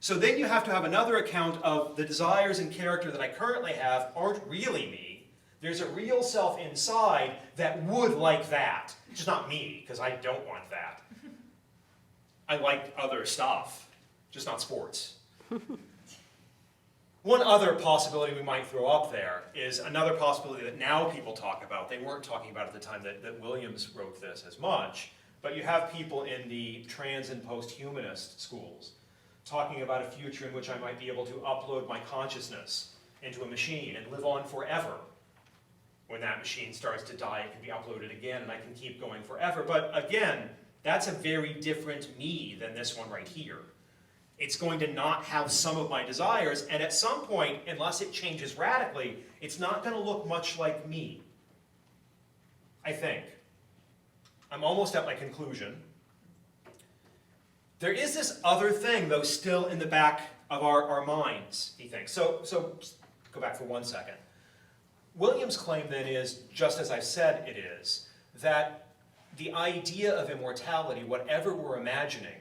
So then you have to have another account of the desires and character that I currently have aren't really me. There's a real self inside that would like that. It's just not me, because I don't want that. I like other stuff, just not sports. One other possibility we might throw up there is another possibility that now people talk about. They weren't talking about at the time that Williams wrote this as much, but you have people in the trans and post-humanist schools talking about a future in which I might be able to upload my consciousness into a machine and live on forever. When that machine starts to die, it can be uploaded again and I can keep going forever. But again, that's a very different me than this one right here. It's going to not have some of my desires, and at some point, unless it changes radically, it's not going to look much like me, I think. I'm almost at my conclusion. There is this other thing, though, still in the back of our minds, he thinks. So go back for 1 second. Williams' claim then is, just as I've said it is, that the idea of immortality, whatever we're imagining,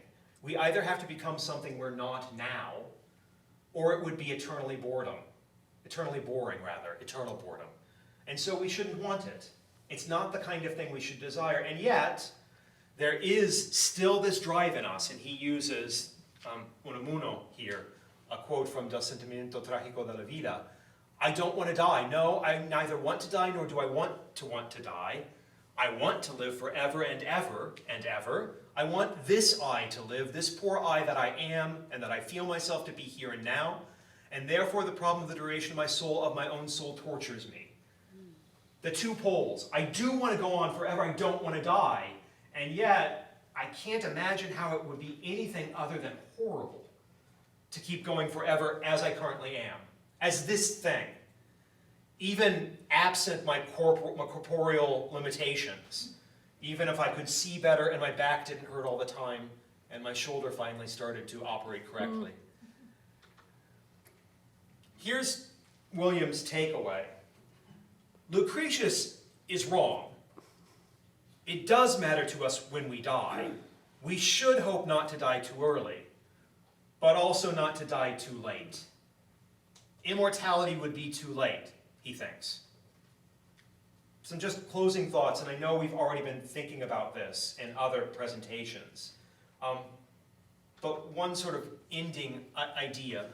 we either have to become something we're not now, or it would be eternal boredom. And so we shouldn't want it. It's not the kind of thing we should desire. And yet, there is still this drive in us, and he uses Unamuno here, a quote from Del Sentimento Trágico de la Vida. I don't want to die. No, I neither want to die, nor do I want to die. I want to live forever and ever and ever. I want this I to live, this poor I that I am, and that I feel myself to be here and now, and therefore the problem of the duration of my own soul tortures me. The two poles. I do want to go on forever, I don't want to die, and yet I can't imagine how it would be anything other than horrible to keep going forever as I currently am, as this thing. Even absent my corporeal limitations, even if I could see better and my back didn't hurt all the time and my shoulder finally started to operate correctly. Here's Williams' takeaway. Lucretius is wrong. It does matter to us when we die. We should hope not to die too early, but also not to die too late. Immortality would be too late, he thinks. Some just closing thoughts, and I know we've already been thinking about this in other presentations, but one sort of ending idea.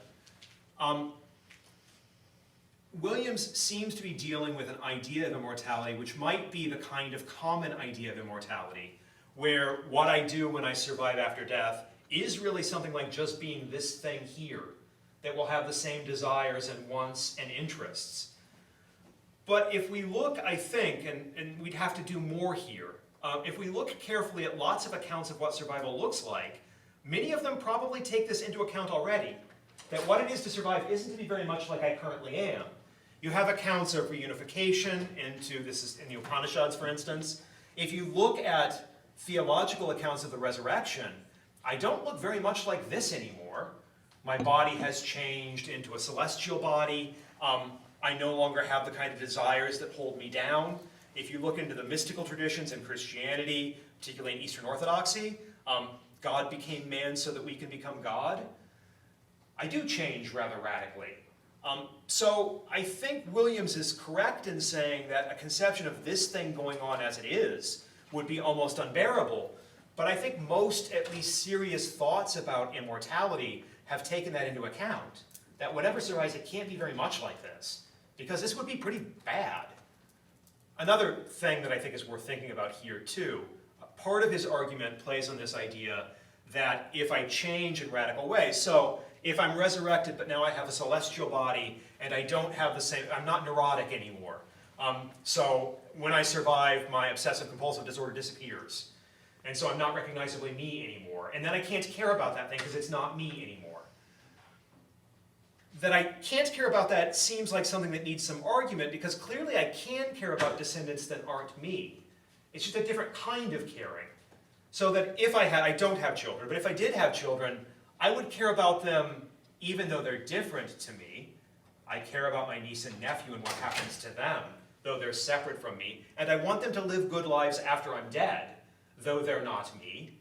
Williams seems to be dealing with an idea of immortality which might be the kind of common idea of immortality, where what I do when I survive after death is really something like just being this thing here, that will have the same desires and wants and interests. But if we look, I think, and we'd have to do more here, if we look carefully at lots of accounts of what survival looks like, many of them probably take this into account already, that what it is to survive isn't to be very much like I currently am. You have accounts of reunification into, this is in the Upanishads, for instance. If you look at theological accounts of the resurrection, I don't look very much like this anymore. My body has changed into a celestial body. I no longer have the kind of desires that hold me down. If you look into the mystical traditions in Christianity, particularly in Eastern Orthodoxy, God became man so that we can become God. I do change rather radically. So I think Williams is correct in saying that a conception of this thing going on as it is would be almost unbearable. But I think most, at least serious thoughts about immortality have taken that into account. That whatever survives, it can't be very much like this, because this would be pretty bad. Another thing that I think is worth thinking about here too, part of his argument plays on this idea that if I change in radical ways, so if I'm resurrected but now I have a celestial body and I don't have the same, I'm not neurotic anymore. So when I survive, my obsessive compulsive disorder disappears. And so I'm not recognizably me anymore. And then I can't care about that thing because it's not me anymore. That I can't care about that seems like something that needs some argument, because clearly I can care about descendants that aren't me. It's just a different kind of caring. So that if I don't have children, but if I did have children, I would care about them even though they're different to me. I care about my niece and nephew and what happens to them, though they're separate from me. And I want them to live good lives after I'm dead, though they're not me.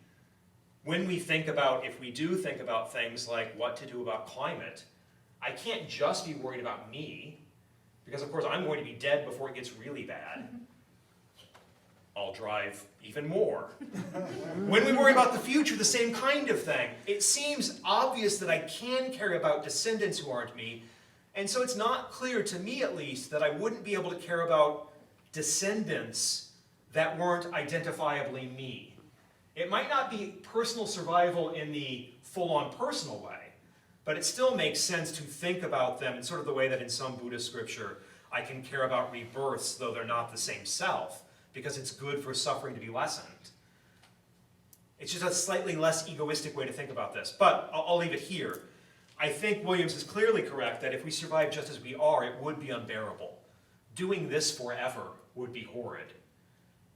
When we think about, if we do think about things like what to do about climate, I can't just be worried about me, because of course I'm going to be dead before it gets really bad. I'll drive even more. When we worry about the future, the same kind of thing. It seems obvious that I can care about descendants who aren't me, And so it's not clear, to me at least, that I wouldn't be able to care about descendants that weren't identifiably me. It might not be personal survival in the full-on personal way, but it still makes sense to think about them in sort of the way that in some Buddhist scripture I can care about rebirths, though they're not the same self, because it's good for suffering to be lessened. It's just a slightly less egoistic way to think about this, but I'll leave it here. I think Williams is clearly correct that if we survive just as we are, it would be unbearable. Doing this forever would be horrid.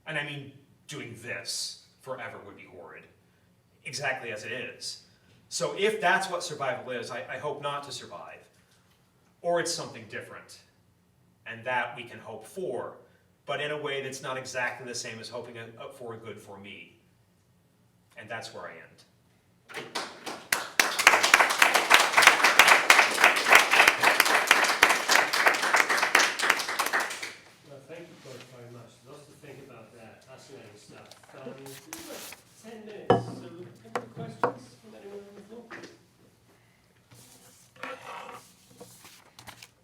And I mean, doing this forever would be horrid, exactly as it is. So if that's what survival is, I hope not to survive. Or it's something different, and that we can hope for, but in a way that's not exactly the same as hoping for a good for me. And that's where I end. Well, thank you both very much. Lots to think about there. Fascinating stuff. 10 minutes. So, any questions from anyone on the floor?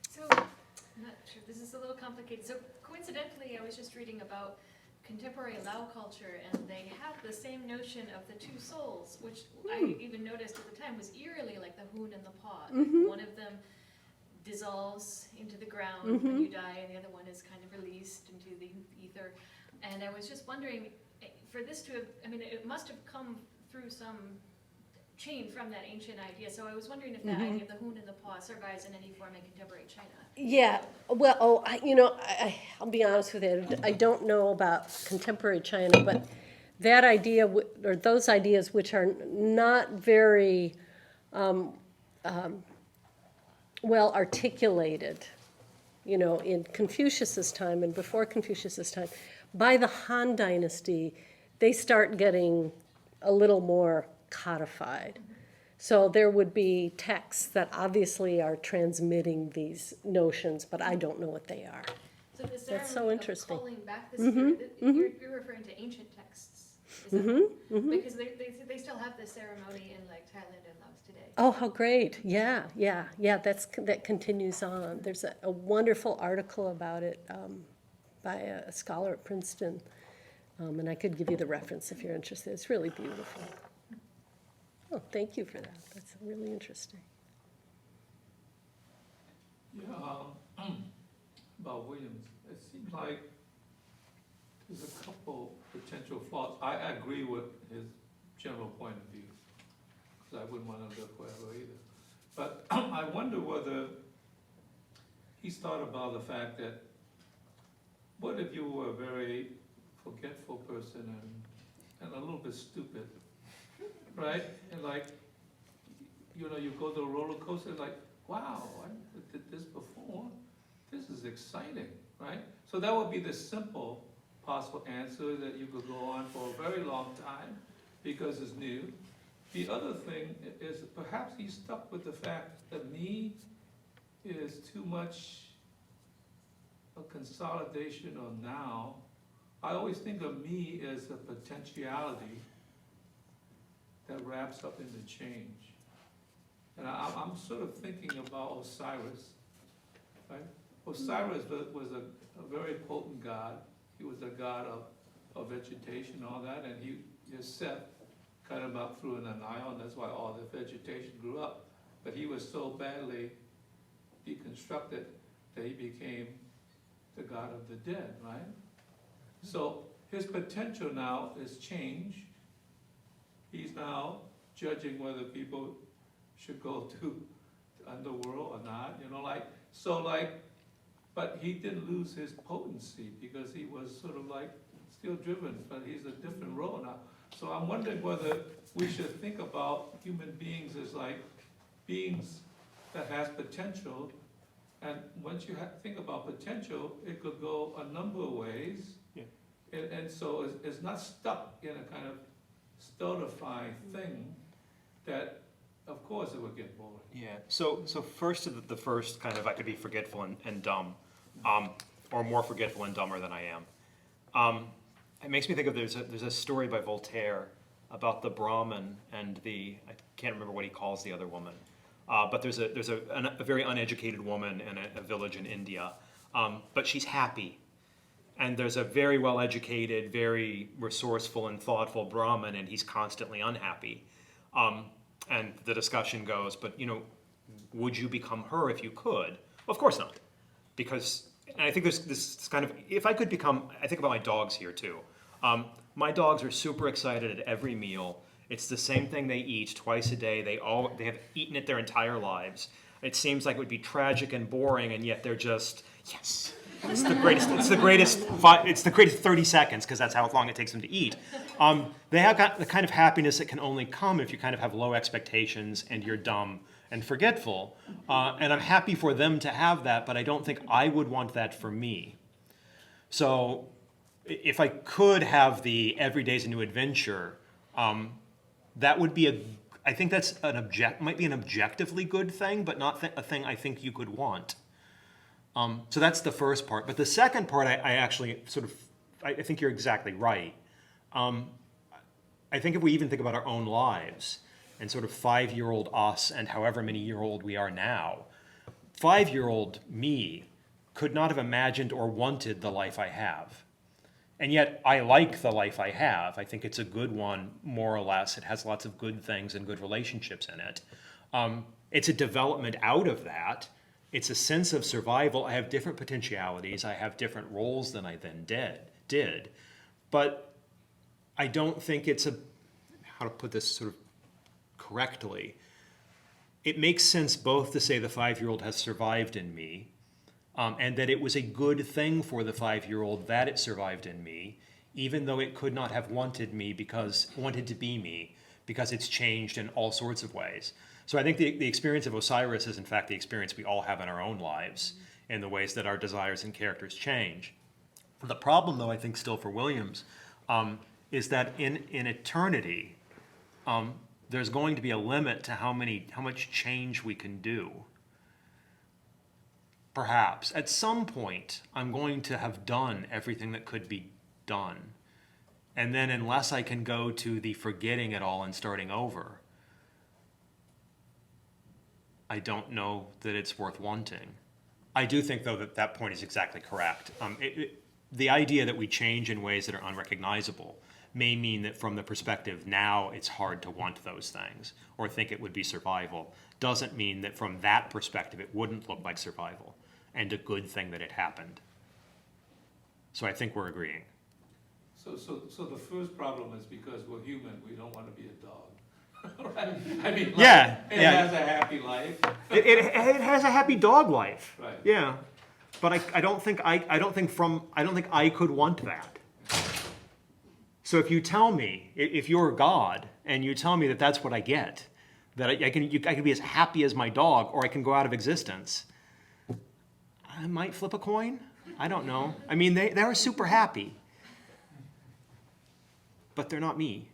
So, I'm not sure, this is a little complicated. So coincidentally, I was just reading about contemporary Lao culture, and they have the same notion of the two souls, which I even noticed at the time was eerily like the hoon and the pod. One of them dissolves into the ground when you die, and the other one is kind of released into the ether. And I was just wondering, for this to have, I mean, it must have come through some chain from that ancient idea. So I was wondering if that idea of the hoon and the paw survives in any form in contemporary China. Yeah, well, I'll be honest with you, I don't know about contemporary China, but that idea, or those ideas which are not very well articulated, in Confucius's time and before Confucius's time, by the Han Dynasty, they start getting a little more codified. So there would be texts that obviously are transmitting these notions, but I don't know what they are. So the That's so ceremony interesting. of calling back the spirit, you're referring to ancient texts, is that right? Because they still have this ceremony in like Thailand and Laos today. Oh, how great. Yeah, that continues on. There's a wonderful article about it by a scholar at Princeton, and I could give you the reference if you're interested. It's really beautiful. Oh, thank you for that. That's really interesting. Yeah, about Williams, it seems like there's a couple potential flaws. I agree with his general point of view, because I wouldn't want to live forever either. But I wonder whether he's thought about the fact that, what if you were a very forgetful person and a little bit stupid, right? And like, you go to a roller coaster, like, wow, I did this before. This is exciting, right? So that would be the simple possible answer, that you could go on for a very long time because it's new. The other thing is perhaps he's stuck with the fact that me is too much a consolidation of now. I always think of me as a potentiality that wraps up into change. And I'm sort of thinking about Osiris, right? Osiris was a very potent god. He was a god of vegetation and all that, and his set cut him up through in the Nile, and that's why all the vegetation grew up. But he was so badly deconstructed that he became the god of the dead, right? So his potential now is change. He's now judging whether people should go to the underworld or not, but he didn't lose his potency because he was sort of like still driven, but he's a different role now. So I'm wondering whether we should think about human beings as like beings that has potential, and once you think about potential, it could go a number of ways. Yeah. And so it's not stuck in a kind of stultifying thing that, of course, it would get boring. Yeah, so first to the first kind of, I could be forgetful and dumb, or more forgetful and dumber than I am. It makes me think of, there's a story by Voltaire about the Brahmin and I can't remember what he calls the other woman, but there's a very uneducated woman in a village in India, but she's happy. And there's a very well-educated, very resourceful and thoughtful Brahmin, and he's constantly unhappy. And the discussion goes, but would you become her if you could? Well, of course not, because and I think there's this kind of, if I could become, I think about my dogs here too. My dogs are super excited at every meal. It's the same thing they eat twice a day. They have eaten it their entire lives. It seems like it would be tragic and boring, and yet they're just, yes. It's the greatest. It's the greatest 30 seconds, because that's how long it takes them to eat. They have got the kind of happiness that can only come if you kind of have low expectations and you're dumb and forgetful. And I'm happy for them to have that, but I don't think I would want that for me. So if I could have the every day's a new adventure, that would be I think that's might be an objectively good thing, but not a thing I think you could want. So that's the first part. But the second part, I actually I think you're exactly right. I think if we even think about our own lives and sort of 5-year-old us and however many year old we are now, 5-year-old me could not have imagined or wanted the life I have. And yet I like the life I have. I think it's a good one, more or less. It has lots of good things and good relationships in it. It's a development out of that. It's a sense of survival. I have different potentialities. I have different roles than I then did. But I don't think it's how to put this sort of correctly. It makes sense both to say the 5-year-old has survived in me, and that it was a good thing for the 5-year-old that it survived in me, even though it could not have wanted to be me, because it's changed in all sorts of ways. So I think the experience of Osiris is in fact the experience we all have in our own lives, in the ways that our desires and characters change. The problem, though, I think still for Williams, is that in eternity, there's going to be a limit to how much change we can do. Perhaps at some point I'm going to have done everything that could be done, and then unless I can go to the forgetting it all and starting over, I don't know that it's worth wanting. I do think, though, that point is exactly correct. The idea that we change in ways that are unrecognizable may mean that from the perspective now it's hard to want those things or think it would be survival. Doesn't mean that from that perspective it wouldn't look like survival and a good thing that it happened. So I think we're agreeing. So the first problem is because we're human, we don't want to be a dog. Right? I mean, it has a happy life. It has a happy dog life. Right. Yeah, but I don't think I could want that. So if you tell me, if you're God and you tell me that that's what I get, that I can be as happy as my dog, or I can go out of existence, I might flip a coin. I don't know. I mean, they are super happy, but they're not me.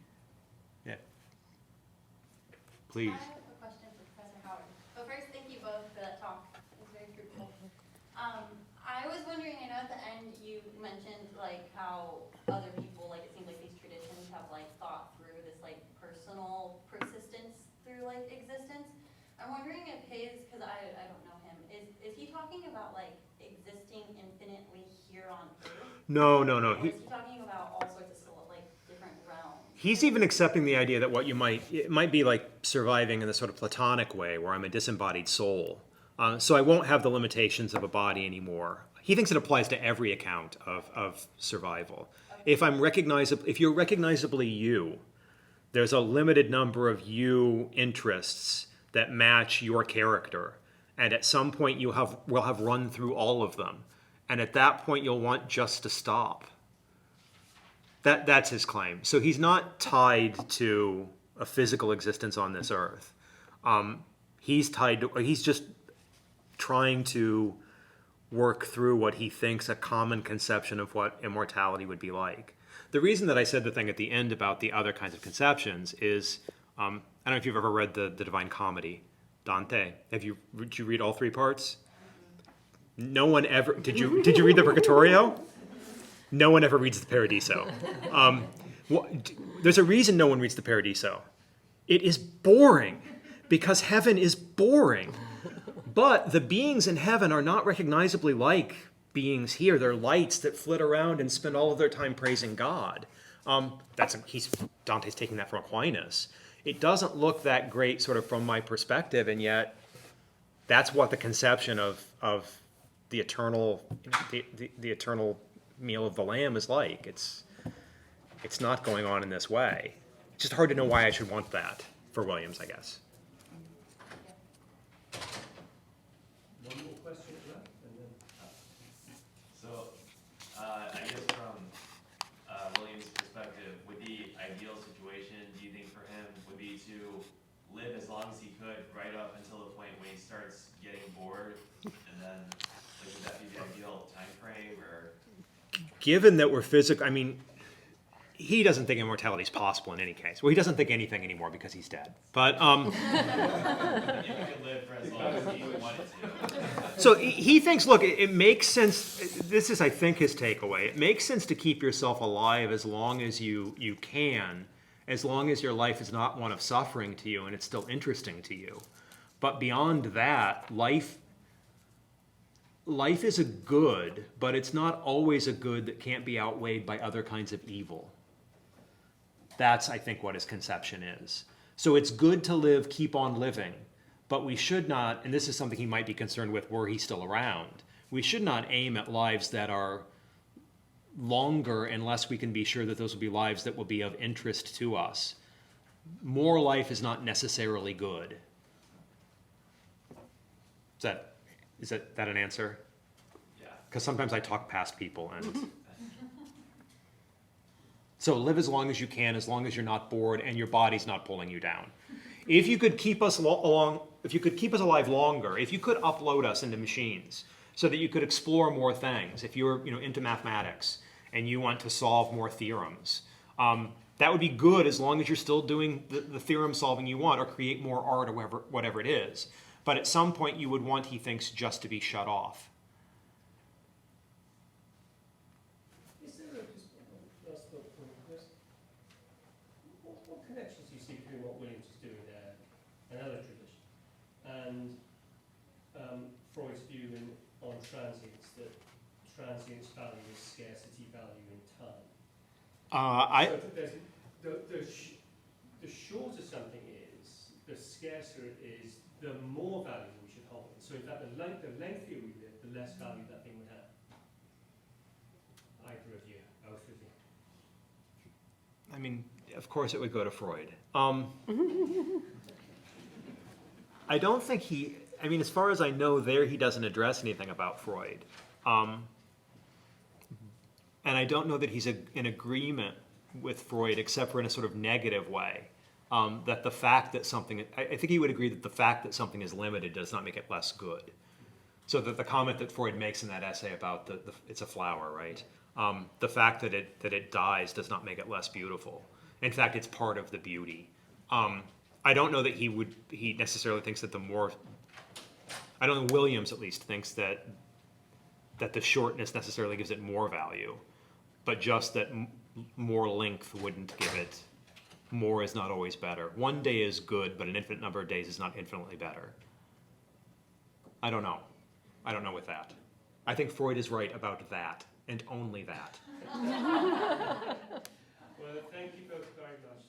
Yeah. Please. I have a question for Professor Howard. But first, thank you both for that talk. It was very fruitful. I was wondering, I know at the end you mentioned how other people, it seems like these traditions have thought through this personal persistence through existence. I'm wondering if because I don't know him, is he talking about existing infinitely here on Earth? No. Or is he talking about all sorts of different realms? He's even accepting the idea that it might be like surviving in the sort of Platonic way, where I'm a disembodied soul. So I won't have the limitations of a body anymore. He thinks it applies to every account of survival. Okay. If you're recognizably you, there's a limited number of you interests that match your character. And at some point we'll have run through all of them. And at that point you'll want just to stop. That's his claim. So he's not tied to a physical existence on this earth. He's just trying to work through what he thinks a common conception of what immortality would be like. The reason that I said the thing at the end about the other kinds of conceptions is, I don't know if you've ever read the Divine Comedy, Dante. Did you read all 3 parts? No one ever, did you read the Purgatorio? No one ever reads the Paradiso. There's a reason no one reads the Paradiso. It is boring. because heaven is boring. But the beings in heaven are not recognizably like beings here. They're lights that flit around and spend all of their time praising God. Dante's taking that from Aquinas. It doesn't look that great sort of from my perspective, and yet that's what the conception of the eternal the eternal meal of the Lamb is like. It's not going on in this way. It's just hard to know why I should want that for Williams, I guess. One more question left, and then. So, I guess from William's perspective, would the ideal situation, do you think for him, would be to live as long as he could, right up until the point when he starts getting bored, and then, like, would that be the ideal time frame, or? Given that we're physical, I mean, he doesn't think immortality is possible in any case. Well, he doesn't think anything anymore because he's dead. But If he could live for as long as he wanted to. so he thinks, look, it makes sense. This is, I think, his takeaway. It makes sense to keep yourself alive as long as you can, as long as your life is not one of suffering to you and it's still interesting to you. But beyond that, life is a good, but it's not always a good that can't be outweighed by other kinds of evil. That's, I think, what his conception is. So it's good to live, keep on living, but we should not, and this is something he might be concerned with were he still around, we should not aim at lives that are longer unless we can be sure that those will be lives that will be of interest to us. More life is not necessarily good. Is that an answer? Yeah. Because sometimes I talk past people and... So live as long as you can, as long as you're not bored and your body's not pulling you down. If you could keep us alive longer, if you could upload us into machines so that you could explore more things, if you're into mathematics and you want to solve more theorems, that would be good as long as you're still doing the theorem solving you want, or create more art or whatever it is. But at some point you would want, he thinks, just to be shut off. Is there just last thought from Chris? What connections do you see between what Williams is doing there, another tradition, and Freud's view on transience, that transience value is scarcity value in time? So the shorter something is, the scarcer it is, the more value we should hold it. So in fact, the lengthier we live, the less value that thing would have. Either of you, both of you. I mean, of course it would go to Freud. I don't think as far as I know there, he doesn't address anything about Freud. And I don't know that he's in agreement with Freud, except for in a sort of negative way. That the fact that something, I think he would agree that the fact that something is limited does not make it less good. So that the comment that Freud makes in that essay about it's a flower, right? The fact that it dies does not make it less beautiful. In fact, it's part of the beauty. I don't know that he necessarily thinks that I don't know, Williams at least thinks that the shortness necessarily gives it more value, but just that more length wouldn't give it. More is not always better. One day is good, but an infinite number of days is not infinitely better. I don't know with that. I think Freud is right about that, and only that. Well, thank you both very much.